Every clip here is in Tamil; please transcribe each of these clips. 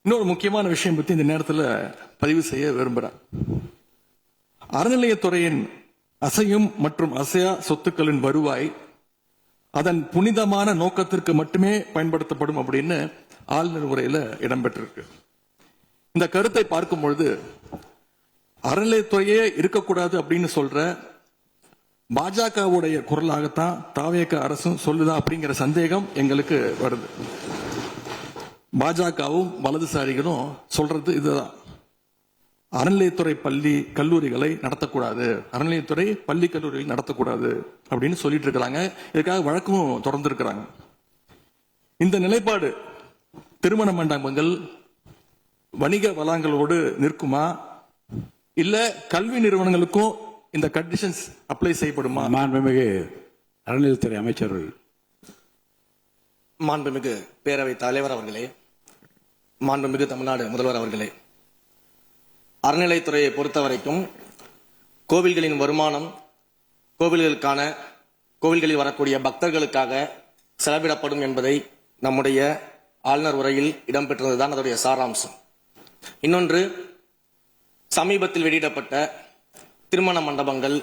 இன்னொரு முக்கியமான விஷயம் பத்தி இந்த நேரத்தில் பதிவு செய்ய விரும்புகிறேன். அறநிலையத்துறையின் அசையும் மற்றும் அசையா சொத்துக்களின் வருவாய் அதன் புனிதமான நோக்கத்திற்கு மட்டுமே பயன்படுத்தப்படும் அப்படின்னு ஆளுநர் உரையில் இடம்பெற்றிருக்கு. இந்த கருத்தை பார்க்கும் பொழுது அறநிலையத்துறையே இருக்கக்கூடாது அப்படின்னு சொல்ற பாஜகவுடைய குரலாகத்தான் தாவேக அரசும் சொல்லுதா அப்படிங்கிற சந்தேகம் எங்களுக்கு வருது. பாஜகவும் வலதுசாரிகளும் சொல்றது இதுதான், அறநிலையத்துறை பள்ளி கல்லூரிகளை நடத்தக்கூடாது, அறநிலையத்துறை பள்ளி கல்லூரிகள் நடத்தக்கூடாது அப்படின்னு சொல்லிட்டு இருக்கிறாங்க. இதுக்காக வழக்கும் தொடர்ந்து இருக்கிறாங்க. இந்த நிலைப்பாடு திருமண மண்டபங்கள் வணிக வளங்களோடு நிற்குமா, இல்ல கல்வி நிறுவனங்களுக்கும் இந்த கண்டிஷன்ஸ் அப்ளை செய்யப்படுமா? மாண்புமிகு அறநிலையத்துறை அமைச்சர்கள். மாண்புமிகு பேரவைத் தலைவர் அவர்களே, மாண்புமிகு தமிழ்நாடு முதல்வர் அவர்களே, அறநிலைத்துறையை பொறுத்தவரைக்கும் கோவில்களின் வருமானம் கோவில்களில் வரக்கூடிய பக்தர்களுக்காக செலவிடப்படும் என்பதை நம்முடைய ஆளுநர் உரையில் இடம்பெற்றதுதான் அதனுடைய சாராம்சம். இன்னொன்று, சமீபத்தில் வெளியிடப்பட்ட திருமண மண்டபங்கள்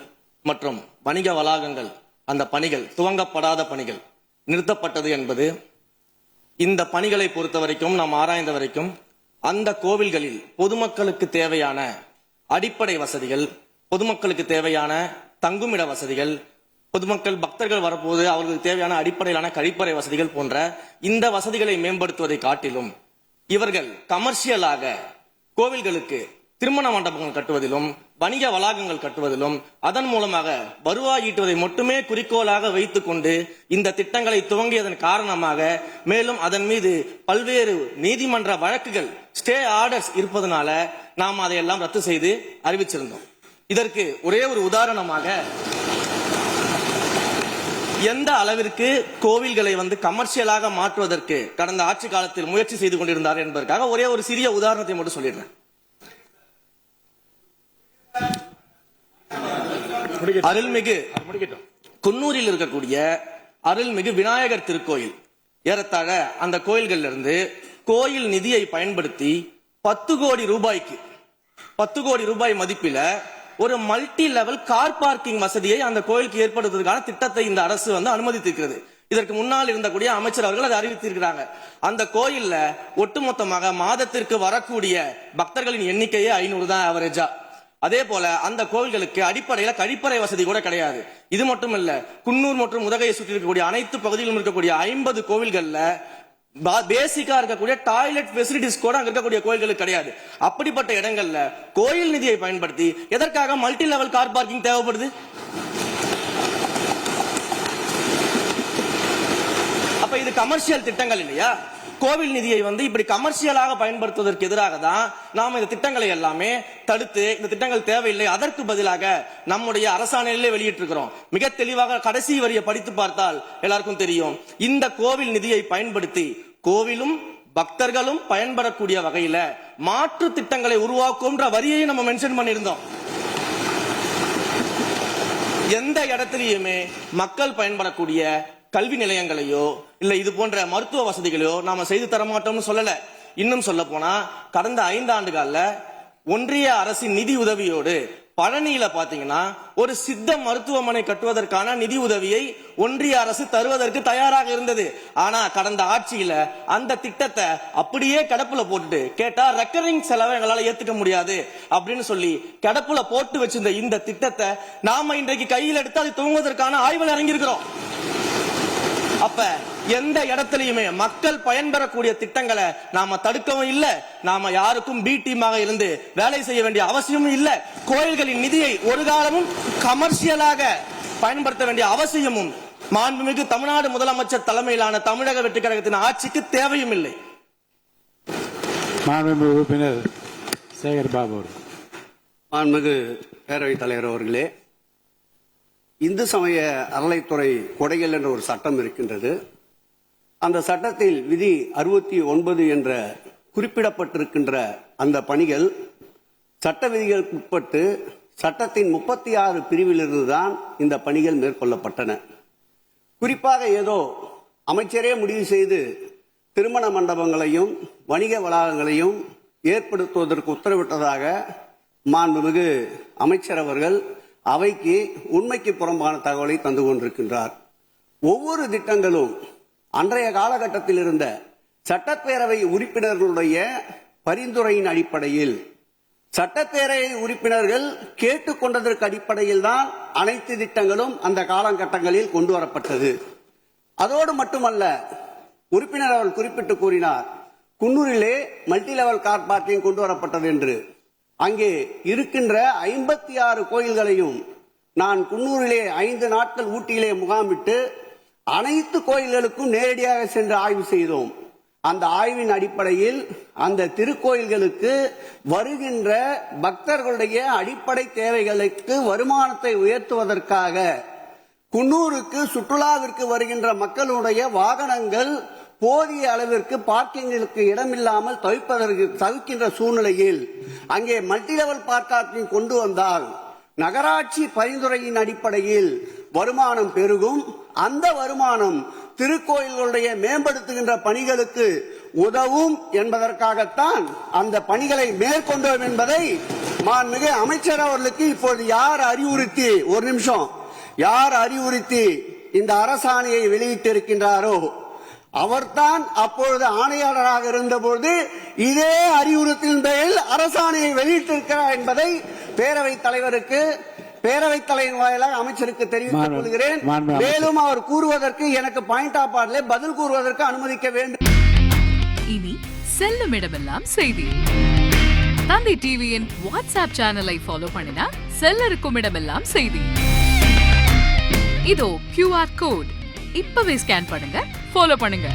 மற்றும் வணிக வளாகங்கள் அந்த பணிகள் துவங்கப்படாத பணிகள் நிறுத்தப்பட்டது என்பது, இந்த பணிகளை பொறுத்த வரைக்கும் நாம் ஆராய்ந்த வரைக்கும் அந்த கோவில்களில் பொதுமக்களுக்கு தேவையான அடிப்படை வசதிகள், பொதுமக்களுக்கு தேவையான தங்குமிட வசதிகள், பொதுமக்கள் பக்தர்கள் வரப்போது அவர்களுக்கு தேவையான அடிப்படையிலான கழிப்பறை வசதிகள் போன்ற இந்த வசதிகளை மேம்படுத்துவதை காட்டிலும் இவர்கள் கமர்ஷியலாக கோவில்களுக்கு திருமண மண்டபங்கள் கட்டுவதிலும் வணிக வளாகங்கள் கட்டுவதிலும் அதன் மூலமாக வருவாய் ஈட்டுவதை மட்டுமே குறிக்கோளாக வைத்துக் கொண்டு இந்த திட்டங்களை துவங்கியதன் காரணமாக மேலும் அதன் மீது பல்வேறு நீதிமன்ற வழக்குகள் ஸ்டே ஆர்டர்ஸ் இருப்பதனால நாம் அதையெல்லாம் ரத்து செய்து அறிவிச்சிருந்தோம். இதற்கு ஒரே ஒரு உதாரணமாக எந்த அளவிற்கு கோவில்களை கமர்ஷியலாக மாற்றுவதற்கு கடந்த ஆட்சி காலத்தில் முயற்சி செய்து கொண்டிருந்தார் என்பதற்காக ஒரே ஒரு சிறிய உதாரணத்தை மட்டும் சொல்லிடுறேன். அருள்மிகு குன்னூரில் இருக்கக்கூடிய அருள்மிகு விநாயகர் திருக்கோயில், ஏறத்தாழ அந்த கோயில்களிலிருந்து கோயில் நிதியை பயன்படுத்தி 10 கோடி ரூபாய் மதிப்பில ஒரு மல்டி லெவல் கார் பார்க்கிங் வசதியை அந்த கோயிலுக்கு ஏற்படுத்துவதற்கான திட்டத்தை இந்த அரசு அனுமதித்திருக்கிறது. இதற்கு முன்னால் இருந்தக்கூடிய அமைச்சர் அவர்கள் அதை அறிவித்திருக்கிறாங்க. அந்த கோயில்ல ஒட்டுமொத்தமாக மாதத்திற்கு வரக்கூடிய பக்தர்களின் எண்ணிக்கையே 500 தான் ஆவரேஜா. அதே போல அந்த கோவில்களுக்கு அடிப்படையில கழிப்பறை வசதி கூட கிடையாது. இது மட்டும் இல்ல, குன்னூர் மற்றும் உதகையை சுற்றி இருக்கக்கூடிய அனைத்து பகுதிகளிலும் இருக்கக்கூடிய 50 கோவில்கள்ல பேசிக்கா இருக்கக்கூடிய டாய்லெட் ஃபெசிலிட்டிஸ் கூட அங்க இருக்கக்கூடிய கோயில்களுக்கு கிடையாது. அப்படிப்பட்ட இடங்கள்ல கோயில் நிதியை பயன்படுத்தி எதற்காக மல்டி லெவல் கார் பார்க்கிங் தேவைப்படுது? அப்ப இது கமர்ஷியல் திட்டங்கள் இல்லையா? கோவில் நிதியை இப்படி கமர்ஷியலாக பயன்படுத்துவதற்கு எதிராக தான் நாம இந்த திட்டங்களை எல்லாமே தடுத்து இந்த திட்டங்கள் தேவையில்லை, அதற்கு பதிலாக நம்முடைய அரசாணையிலே வெளியிட்டிருக்கிறோம். மிக தெளிவாக கடைசி வரியை படித்து பார்த்தால் எல்லாருக்கும் தெரியும். இந்த கோவில் நிதியை பயன்படுத்தி கோவிலும் பக்தர்களும் பயன்படக்கூடிய வகையில மாற்று திட்டங்களை உருவாக்கும்ன்ற வரியை நம்ம மென்ஷன் பண்ணியிருந்தோம். எந்த இடத்திலையுமே மக்கள் பயன்படக்கூடிய கல்வி நிலையங்களையோ இல்ல இது போன்ற மருத்துவ வசதிகளையோ நாம செய்து தரமாட்டோம்னு சொல்லல. இன்னும் சொல்ல போனா கடந்த 5 ஆண்டுகள்ல ஒன்றிய அரசின் நிதி உதவியோடு பழனியில பாத்தீங்கன்னா ஒரு சித்த மருத்துவமனை கட்டுவதற்கான நிதி உதவியை ஒன்றிய அரசு தருவதற்கு தயாராக இருந்தது. ஆனா கடந்த ஆட்சியில அந்த திட்டத்தை அப்படியே கிடப்புல போட்டுட்டு கேட்டா ரெக்கரிங் செலவை எங்களால ஏத்துக்க முடியாது அப்படின்னு சொல்லி கிடப்புல போட்டு வச்சிருந்த இந்த திட்டத்தை நாம இன்றைக்கு கையில் எடுத்து அதை துவங்குவதற்கான ஆய்வில் இறங்கியிருக்கிறோம். அப்ப எந்த இடத்திலையுமே மக்கள் பயன்பெறக்கூடிய திட்டங்களை நாம தடுக்கவும் இல்லை, நாம யாருக்கும் பி டீமாக இருந்து வேலை செய்ய வேண்டிய அவசியமும் இல்லை. கோயில்களின் நிதியை ஒரு காலமும் கமர்ஷியலாக பயன்படுத்த வேண்டிய அவசியமும் மாண்புமிகு தமிழ்நாடு முதலமைச்சர் தலைமையிலான தமிழக வெற்றி கழகத்தின் ஆட்சிக்கு தேவையும் இல்லை. மாண்புமிகு உறுப்பினர் சேகர் பாபு. மாண்புமிகு பேரவைத் தலைவர் அவர்களே, இந்து சமய அறநிலைத்துறை கொடைகள் என்ற ஒரு சட்டம் இருக்கின்றது. அந்த சட்டத்தில் விதி 69 என்ற குறிப்பிடப்பட்டிருக்கின்ற அந்த பணிகள் சட்ட விதிகளுக்கு உட்பட்டு சட்டத்தின் 36 பிரிவிலிருந்து தான் இந்த பணிகள் மேற்கொள்ளப்பட்டன. குறிப்பாக ஏதோ அமைச்சரே முடிவு செய்து திருமண மண்டபங்களையும் வணிக வளாகங்களையும் ஏற்படுத்துவதற்கு உத்தரவிட்டதாக மாண்புமிகு அமைச்சர் அவர்கள் அவைக்கு உண்மைக்கு புறம்பான தகவலை தந்து கொண்டிருக்கின்றார். ஒவ்வொரு திட்டங்களும் அன்றைய காலகட்டத்தில் இருந்த சட்டப்பேரவை உறுப்பினர்களுடைய பரிந்துரையின் அடிப்படையில், சட்டப்பேரவை உறுப்பினர்கள் கேட்டுக்கொண்டதற்கு அடிப்படையில் தான் அனைத்து திட்டங்களும் அந்த காலகட்டங்களில் கொண்டு வரப்பட்டது. அதோடு மட்டுமல்ல, உறுப்பினர் அவர்கள் குறிப்பிட்டு கூறினார், குன்னூரிலே மல்டி லெவல் கார் பார்க்கிங் கொண்டு வரப்பட்டது என்று. அங்கே இருக்கின்ற 56 கோயில்களையும் நான் குன்னூரிலே 5 நாட்கள் ஊட்டியிலே முகாமிட்டு அனைத்து கோயில்களுக்கும் நேரடியாக சென்று ஆய்வு செய்தோம். அந்த ஆய்வின் அடிப்படையில் அந்த திருக்கோயில்களுக்கு வருகின்ற பக்தர்களுடைய அடிப்படை தேவைகளுக்கு வருமானத்தை உயர்த்துவதற்காக குன்னூருக்கு சுற்றுலாவிற்கு வருகின்ற மக்களுடைய வாகனங்கள் போதிய அளவிற்கு பார்க்கிங்களுக்கு இடமில்லாமல் தவிக்கின்ற சூழ்நிலையில் அங்கே மல்டி லெவல் பார்க்கிங் கொண்டு வந்தால் நகராட்சி பரிந்துரையின் அடிப்படையில் வருமானம் பெருகும். அந்த வருமானம் திருக்கோயில்களுடைய மேம்படுத்துகின்ற பணிகளுக்கு உதவும் என்பதற்காகத்தான் அந்த பணிகளை மேற்கொண்டோம் என்பதை மாண்புமிகு அமைச்சர் அவர்களுக்கு இப்போது யார் அறிவுறுத்தி இந்த அரசாணையை வெளியிட்டிருக்கின்றாரோ அவர்தான் அப்பொழுது ஆணையாளராக இருந்தபோது இதே அறிவுறுத்தின் பேரில் அரசாணையை வெளியிட்டிருக்கிறார் என்பதை பேரவைத் தலைவர் வாயிலாக அமைச்சருக்கு தெரிவித்துக் கொள்கிறேன். மேலும் அவர் கூறுவதற்கு எனக்கு பாயிண்ட் ஆஃப் ஆர்டர்ல பதில் கூறுவதற்கு அனுமதிக்க வேண்டும். இனி செல்லும் இடமெல்லாம் செய்தி. தந்தை டிவியின் வாட்ஸ்அப் சேனலை ஃபாலோ பண்ணினா செல்ல இருக்கும் இடமெல்லாம் செய்தி. இதோ QR கோட் இப்பவே ஸ்கேன் பண்ணுங்க, ஃபாலோ பண்ணுங்க.